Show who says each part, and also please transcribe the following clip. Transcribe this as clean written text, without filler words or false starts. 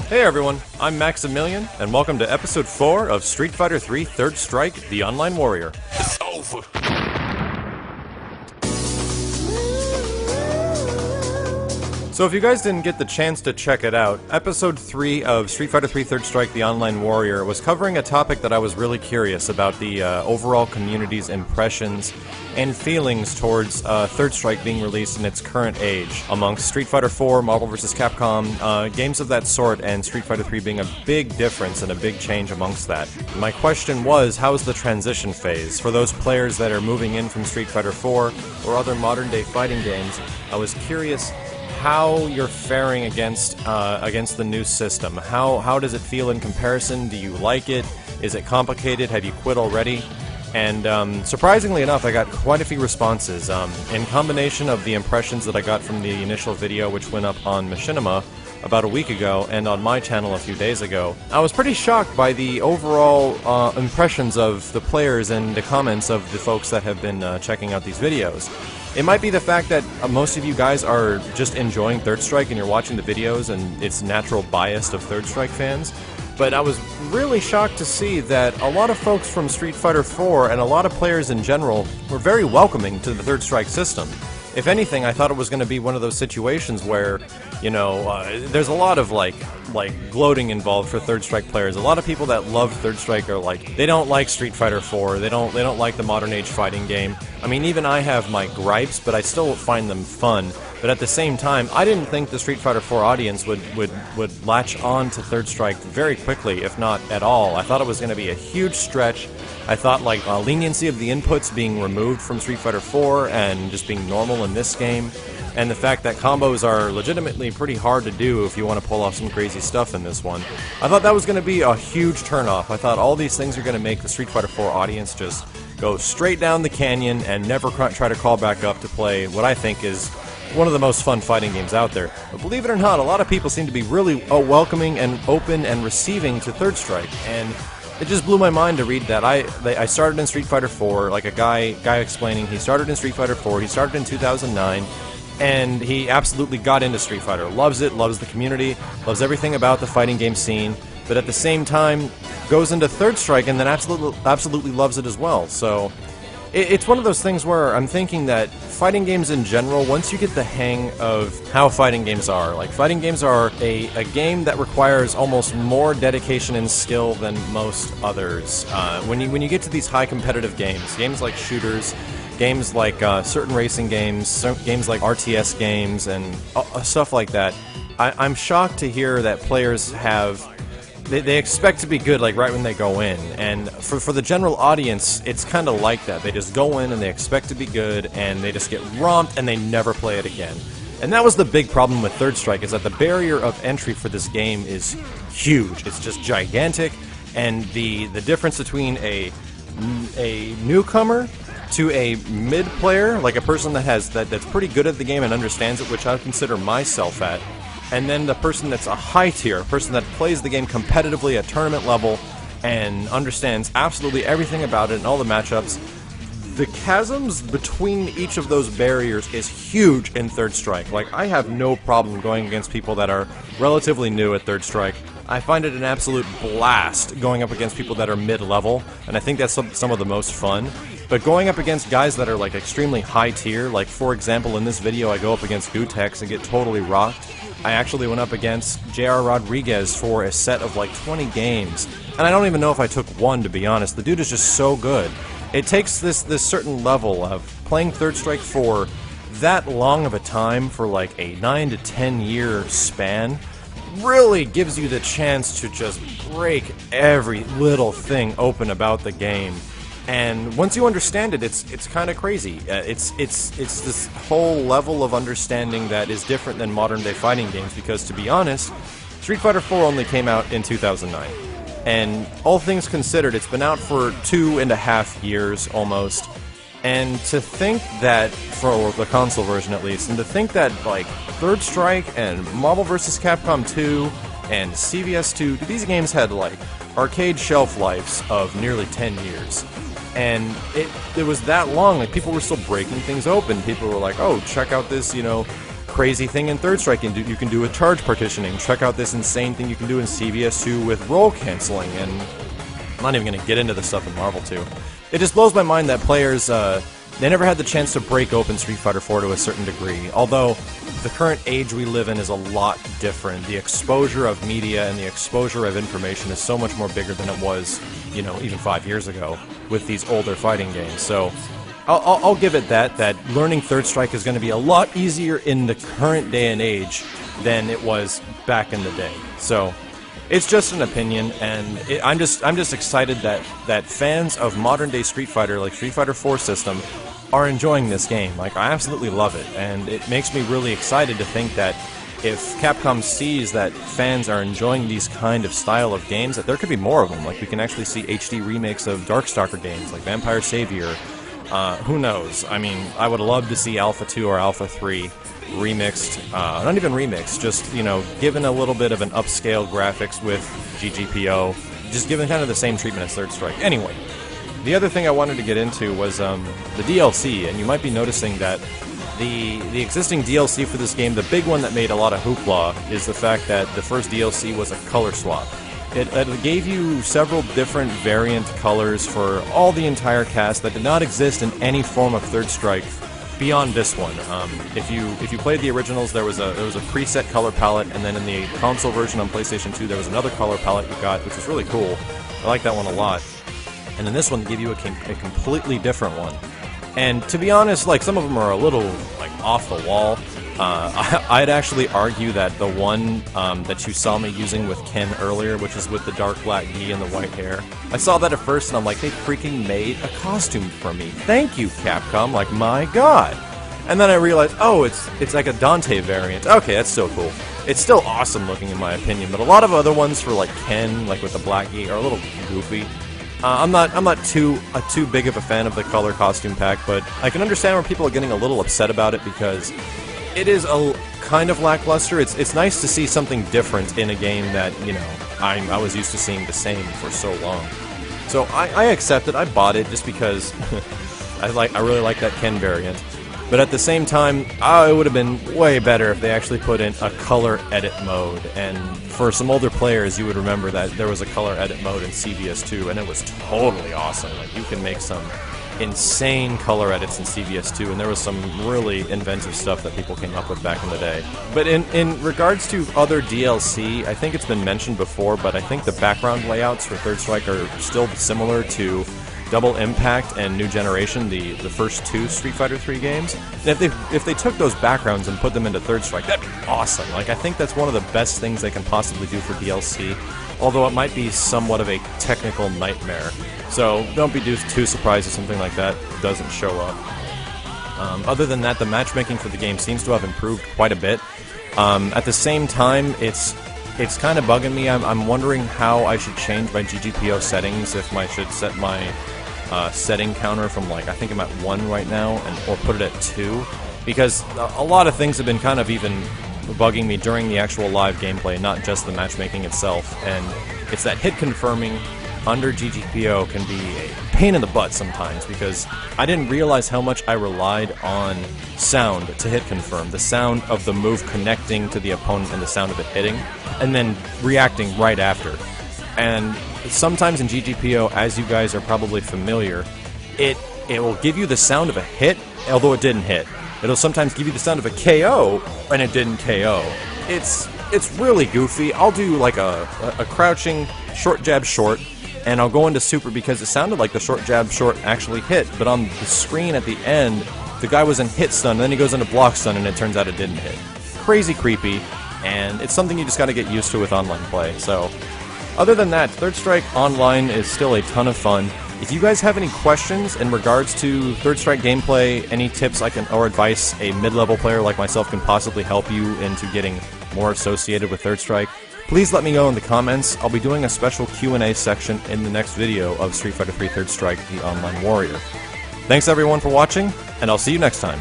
Speaker 1: Hey everyone, I'm Maximilian, and welcome to episode 4 of Street Fighter 3 Third Strike: The Online Warrior.
Speaker 2: It's over.
Speaker 1: So if you guys didn't get the chance to check it out, episode 3 of Street Fighter 3 Third Strike: The Online Warrior was covering a topic that I was really curious about, the overall community's impressions and feelings towards Third Strike being released in its current age, amongst Street Fighter 4, Marvel vs. Capcom, games of that sort, and Street Fighter 3 being a big difference and a big change amongst that. My question was, how's the transition phase? For those players that are moving in from Street Fighter 4 or other modern-day fighting games, I was curious how you're faring against the new system. How does it feel in comparison? Do you like it? Is it complicated? Have you quit already? And surprisingly enough, I got quite a few responses. In combination of the impressions that I got from the initial video, which went up on Machinima about a week ago, and on my channel a few days ago, I was pretty shocked by the overall impressions of the players and the comments of the folks that have been checking out these videos. It might be the fact that most of you guys are just enjoying Third Strike and you're watching the videos and it's natural bias of Third Strike fans, but I was really shocked to see that a lot of folks from Street Fighter 4 and a lot of players in general were very welcoming to the Third Strike system. If anything, I thought it was going to be one of those situations where, you know, there's a lot of like gloating involved for Third Strike players. A lot of people that love Third Strike are like, they don't like Street Fighter 4, they don't like the modern age fighting game. I mean, even I have my gripes, but I still find them fun. But at the same time, I didn't think the Street Fighter 4 audience would latch on to Third Strike very quickly, if not at all. I thought it was going to be a huge stretch. I thought like leniency of the inputs being removed from Street Fighter 4 and just being normal in this game, and the fact that combos are legitimately pretty hard to do if you want to pull off some crazy stuff in this one. I thought that was going to be a huge turnoff. I thought all these things are going to make the Street Fighter 4 audience just go straight down the canyon and never try to crawl back up to play what I think is one of the most fun fighting games out there. But believe it or not, a lot of people seem to be really welcoming and open and receiving to Third Strike, and it just blew my mind to read that. I started in Street Fighter 4, like a guy explaining he started in Street Fighter 4, he started in 2009, and he absolutely got into Street Fighter. Loves it, loves the community, loves everything about the fighting game scene, but at the same time goes into Third Strike and then absolutely loves it as well. So it's one of those things where I'm thinking that fighting games in general, once you get the hang of how fighting games are, like fighting games are a game that requires almost more dedication and skill than most others. When you get to these high competitive games like shooters, games like certain racing games, games like RTS games, and stuff like that, I'm shocked to hear that players have... They expect to be good, like, right when they go in, and for the general audience, it's kind of like that. They just go in and they expect to be good, and they just get romped, and they never play it again. And that was the big problem with Third Strike, is that the barrier of entry for this game is huge. It's just gigantic, and the difference between a newcomer to a mid player, like a person that's pretty good at the game and understands it, which I consider myself at, and then the person that's a high tier, a person that plays the game competitively at tournament level and understands absolutely everything about it and all the matchups, the chasms between each of those barriers is huge in Third Strike. Like, I have no problem going against people that are relatively new at Third Strike. I find it an absolute blast going up against people that are mid-level, and I think that's some of the most fun. But going up against guys that are like extremely high tier, like for example in this video I go up against Gutex and get totally rocked. I actually went up against J.R. Rodriguez for a set of like 20 games, and I don't even know if I took one, to be honest. The dude is just so good. It takes this certain level of playing Third Strike for that long of a time, for like a 9 to 10 year span, really gives you the chance to just break every little thing open about the game. And once you understand it, it's kind of crazy. It's this whole level of understanding that is different than modern-day fighting games, because, to be honest, Street Fighter 4 only came out in 2009. And all things considered, it's been out for 2.5 years, almost. And to think that, for the console version at least, and to think that, like, Third Strike and Marvel vs. Capcom 2 and CVS 2, these games had, like, arcade shelf lives of nearly 10 years. And it was that long, like, people were still breaking things open. People were like, oh, check out this, you know, crazy thing in Third Strike you can do with charge partitioning. Check out this insane thing you can do in CVS2 with roll canceling, and I'm not even going to get into the stuff in Marvel 2. It just blows my mind that players, they never had the chance to break open Street Fighter 4 to a certain degree, although the current age we live in is a lot different. The exposure of media and the exposure of information is so much more bigger than it was, you know, even 5 years ago with these older fighting games. So I'll give it that learning Third Strike is going to be a lot easier in the current day and age than it was back in the day. So it's just an opinion, and I'm just excited that fans of modern day Street Fighter, like Street Fighter 4 system, are enjoying this game. Like, I absolutely love it, and it makes me really excited to think that if Capcom sees that fans are enjoying these kind of style of games, that there could be more of them. Like, we can actually see HD remakes of Darkstalker games, like Vampire Savior. Who knows? I mean, I would love to see Alpha 2 or Alpha 3 remixed, not even remixed, just, you know, given a little bit of an upscale graphics with GGPO, just given kind of the same treatment as Third Strike. Anyway, the other thing I wanted to get into was the DLC, and you might be noticing that the existing DLC for this game, the big one that made a lot of hoopla, is the fact that the first DLC was a color swap. It gave you several different variant colors for all the entire cast that did not exist in any form of Third Strike beyond this one. If you played the originals, there was a preset color palette, and then in the console version on PlayStation 2, there was another color palette you got, which was really cool. I like that one a lot. And in this one, they give you a completely different one. And to be honest, like, some of them are a little, like, off the wall. I'd actually argue that the one that you saw me using with Ken earlier, which is with the dark black gi and the white hair, I saw that at first and I'm like, they freaking made a costume for me. Thank you, Capcom. Like, my god. And then I realized, oh, it's like a Dante variant. Okay, that's still cool. It's still awesome looking in my opinion, but a lot of other ones for, like, Ken, like with the black gi, are a little goofy. I'm not too big of a fan of the color costume pack, but I can understand where people are getting a little upset about it because it is a kind of lackluster. It's nice to see something different in a game that, you know, I was used to seeing the same for so long. So I accept it. I bought it just because I really like that Ken variant. But at the same time, it would have been way better if they actually put in a color edit mode. And for some older players, you would remember that there was a color edit mode in CVS2, and it was totally awesome. Like, you can make some insane color edits in CVS2, and there was some really inventive stuff that people came up with back in the day. But in regards to other DLC, I think it's been mentioned before, but I think the background layouts for Third Strike are still similar to Double Impact and New Generation, the first two Street Fighter 3 games. And if they took those backgrounds and put them into Third Strike, that'd be awesome. Like, I think that's one of the best things they can possibly do for DLC, although it might be somewhat of a technical nightmare. So don't be too surprised if something like that doesn't show up. Other than that, the matchmaking for the game seems to have improved quite a bit. At the same time, it's kind of bugging me. I'm wondering how I should change my GGPO settings, if I should set my setting counter from, like, I think I'm at 1 right now, or put it at 2, because a lot of things have been kind of even bugging me during the actual live gameplay, not just the matchmaking itself, and it's that hit confirming under GGPO can be a pain in the butt sometimes, because I didn't realize how much I relied on sound to hit confirm. The sound of the move connecting to the opponent and the sound of it hitting, and then reacting right after. And sometimes in GGPO, as you guys are probably familiar, it will give you the sound of a hit, although it didn't hit. It'll sometimes give you the sound of a KO, and it didn't KO. It's really goofy. I'll do like a crouching short jab short, and I'll go into super because it sounded like the short jab short actually hit, but on the screen at the end, the guy was in hit stun, and then he goes into block stun, and it turns out it didn't hit. Crazy creepy, and it's something you just gotta get used to with online play. So, other than that, Third Strike Online is still a ton of fun. If you guys have any questions in regards to Third Strike gameplay, any tips or advice a mid-level player like myself can possibly help you into getting more associated with Third Strike, please let me know in the comments. I'll be doing a special Q&A section in the next video of Street Fighter 3 Third Strike, the Online Warrior. Thanks everyone for watching, and I'll see you next time.